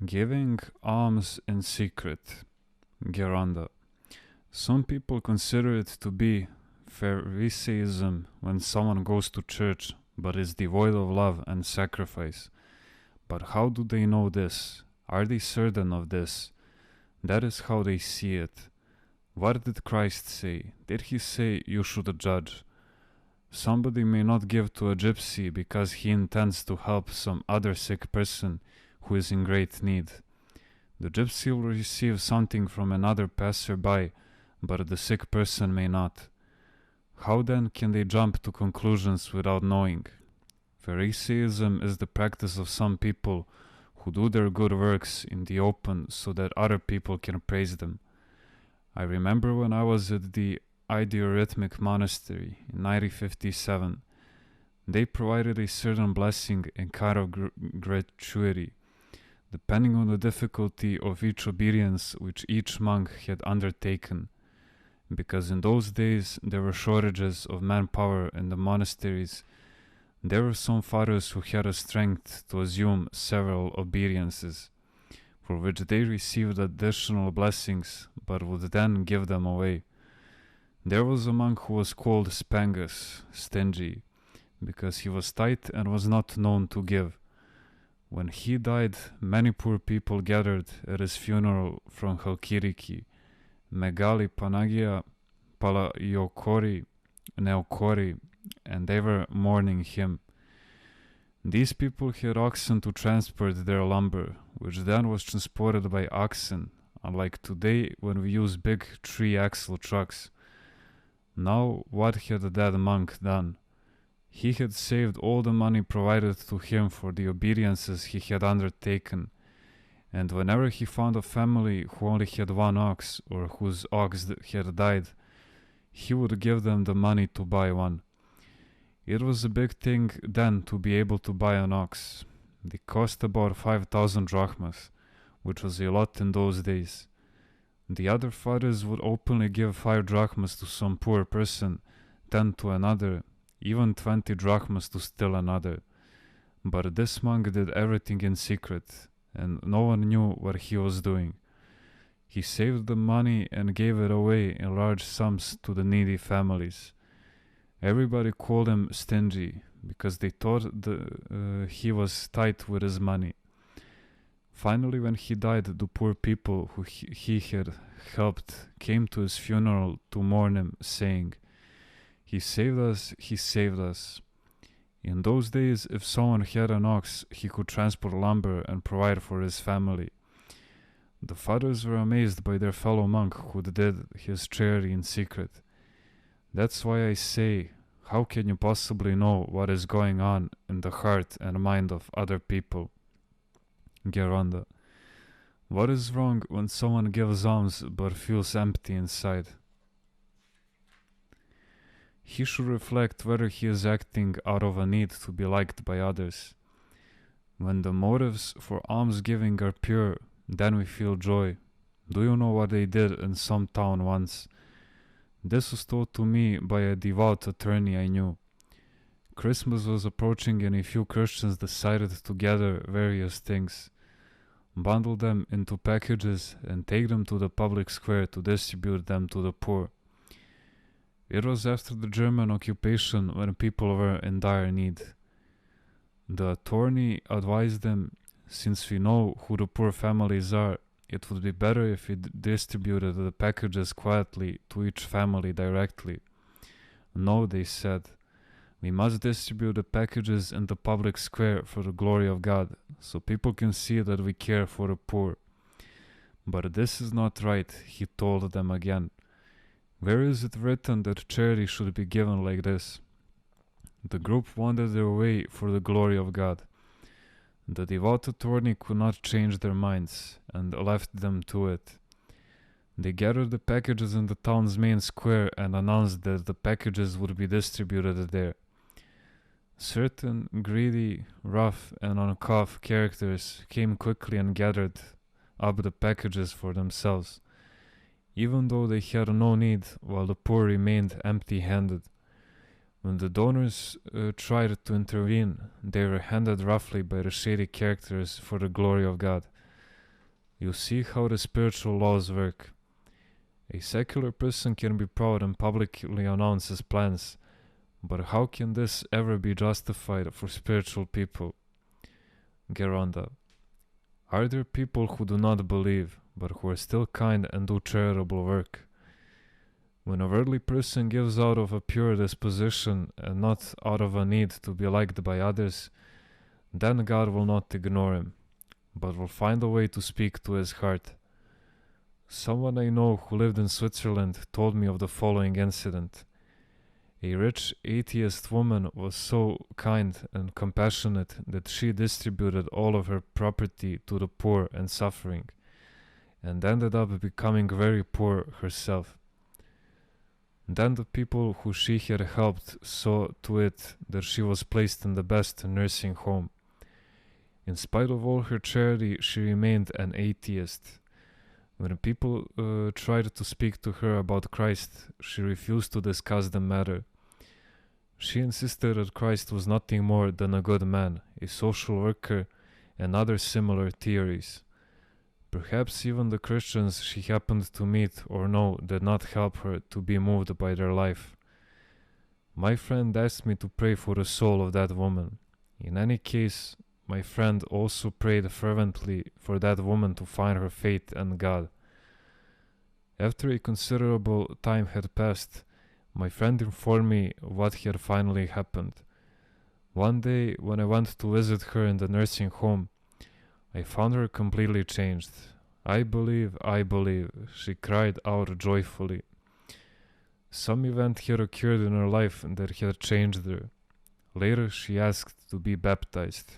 Giving alms in secret. Geranda. Some people consider it to be Pharisaism when someone goes to church but is devoid of love and sacrifice. But how do they know this? Are they certain of this? That is how they see it. What did Christ say? Did he say you should judge? Somebody may not give to a gypsy because he intends to help some other sick person who is in great need. The gypsy will receive something from another passerby, but the sick person may not. How then can they jump to conclusions without knowing? Pharisaism is the practice of some people who do their good works in the open so that other people can praise them. I remember when I was at the Idiorhythmic Monastery in 1957, they provided a certain blessing and kind of gratuity, depending on the difficulty of each obedience which each monk had undertaken, because in those days there were shortages of manpower in the monasteries. There were some fathers who had the strength to assume several obediences, for which they received additional blessings, but would then give them away. There was a monk who was called Spangus, stingy, because he was tight and was not known to give. When he died, many poor people gathered at his funeral from Halkiriki, Megali Panagia, Palaiokori, Neokori, and they were mourning him. These people had oxen to transport their lumber, which then was transported by oxen, unlike today when we use big 3-axle trucks. Now, what had that monk done? He had saved all the money provided to him for the obediences he had undertaken, and whenever he found a family who only had one ox or whose ox had died, he would give them the money to buy one. It was a big thing then to be able to buy an ox. They cost about 5,000 drachmas, which was a lot in those days. The other fathers would openly give 5 drachmas to some poor person, 10 to another, even 20 drachmas to still another. But this monk did everything in secret, and no one knew what he was doing. He saved the money and gave it away in large sums to the needy families. Everybody called him stingy, because they thought he was tight with his money. Finally, when he died, the poor people who he had helped came to his funeral to mourn him, saying, "He saved us, he saved us." In those days, if someone had an ox, he could transport lumber and provide for his family. The fathers were amazed by their fellow monk who did his charity in secret. That's why I say, how can you possibly know what is going on in the heart and mind of other people? Geranda. What is wrong when someone gives alms but feels empty inside? He should reflect whether he is acting out of a need to be liked by others. When the motives for almsgiving are pure, then we feel joy. Do you know what they did in some town once? This was told to me by a devout attorney I knew. Christmas was approaching and a few Christians decided to gather various things, bundle them into packages and take them to the public square to distribute them to the poor. It was after the German occupation when people were in dire need. The attorney advised them, since we know who the poor families are, it would be better if we distributed the packages quietly to each family directly. No, they said, we must distribute the packages in the public square for the glory of God, so people can see that we care for the poor. But this is not right, he told them again. Where is it written that charity should be given like this? The group wanted their way for the glory of God. The devout attorney could not change their minds and left them to it. They gathered the packages in the town's main square and announced that the packages would be distributed there. Certain greedy, rough, and uncouth characters came quickly and gathered up the packages for themselves, even though they had no need, while the poor remained empty-handed. When the donors tried to intervene, they were handed roughly by the shady characters for the glory of God. You see how the spiritual laws work. A secular person can be proud and publicly announce his plans, but how can this ever be justified for spiritual people? Geronda. Are there people who do not believe, but who are still kind and do charitable work? When a worldly person gives out of a pure disposition and not out of a need to be liked by others, then God will not ignore him, but will find a way to speak to his heart. Someone I know who lived in Switzerland told me of the following incident. A rich atheist woman was so kind and compassionate that she distributed all of her property to the poor and suffering, and ended up becoming very poor herself. Then the people who she had helped saw to it that she was placed in the best nursing home. In spite of all her charity, she remained an atheist. When people tried to speak to her about Christ, she refused to discuss the matter. She insisted that Christ was nothing more than a good man, a social worker, and other similar theories. Perhaps even the Christians she happened to meet or know did not help her to be moved by their life. My friend asked me to pray for the soul of that woman. In any case, my friend also prayed fervently for that woman to find her faith in God. After a considerable time had passed, my friend informed me what had finally happened. One day, when I went to visit her in the nursing home, I found her completely changed. I believe, she cried out joyfully. Some event had occurred in her life that had changed her. Later, she asked to be baptized.